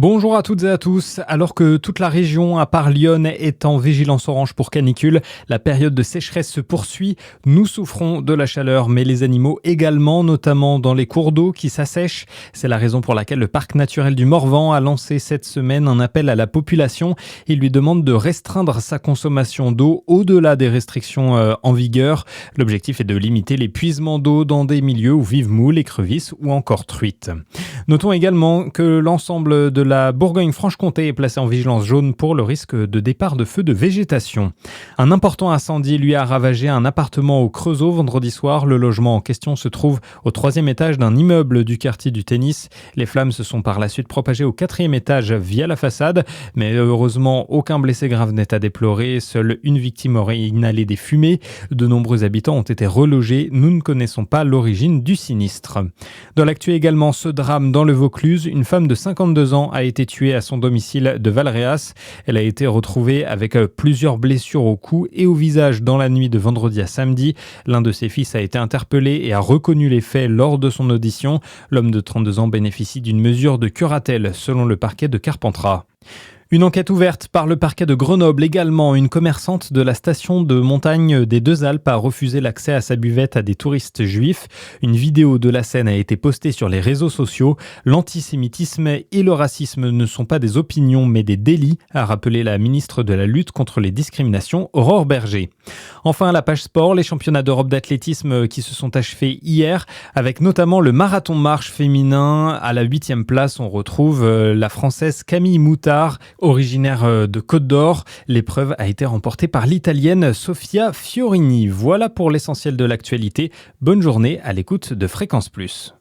Bonjour à toutes et à tous. Alors que toute la région, à part Lyon, est en vigilance orange pour canicule, la période de sécheresse se poursuit. Nous souffrons de la chaleur, mais les animaux également, notamment dans les cours d'eau qui s'assèchent. C'est la raison pour laquelle le parc naturel du Morvan a lancé cette semaine un appel à la population. Il lui demande de restreindre sa consommation d'eau au-delà des restrictions en vigueur. L'objectif est de limiter l'épuisement d'eau dans des milieux où vivent moules, écrevisses ou encore truites. Notons également que l'ensemble de la Bourgogne-Franche-Comté est placé en vigilance jaune pour le risque de départ de feux de végétation. Un important incendie lui a ravagé un appartement au Creusot vendredi soir. Le logement en question se trouve au 3e étage d'un immeuble du quartier du Tennis. Les flammes se sont par la suite propagées au 4e étage via la façade, mais heureusement aucun blessé grave n'est à déplorer. Seule une victime aurait inhalé des fumées. De nombreux habitants ont été relogés. Nous ne connaissons pas l'origine du sinistre. Dans l'actu également, ce drame dans le Vaucluse, une femme de 52 ans a été tuée à son domicile de Valréas. Elle a été retrouvée avec plusieurs blessures au cou et au visage dans la nuit de vendredi à samedi. L'un de ses fils a été interpellé et a reconnu les faits lors de son audition. L'homme de 32 ans bénéficie d'une mesure de curatelle selon le parquet de Carpentras. Une enquête ouverte par le parquet de Grenoble également. Une commerçante de la station de montagne des Deux Alpes a refusé l'accès à sa buvette à des touristes juifs. Une vidéo de la scène a été postée sur les réseaux sociaux. L'antisémitisme et le racisme ne sont pas des opinions mais des délits, a rappelé la ministre de la lutte contre les discriminations, Aurore Berger. Enfin, la page sport, les championnats d'Europe d'athlétisme qui se sont achevés hier, avec notamment le marathon marche féminin. À la 8e place, on retrouve la Française Camille Moutard, originaire de Côte d'Or. L'épreuve a été remportée par l'Italienne Sofia Fiorini. Voilà pour l'essentiel de l'actualité. Bonne journée à l'écoute de Fréquence Plus.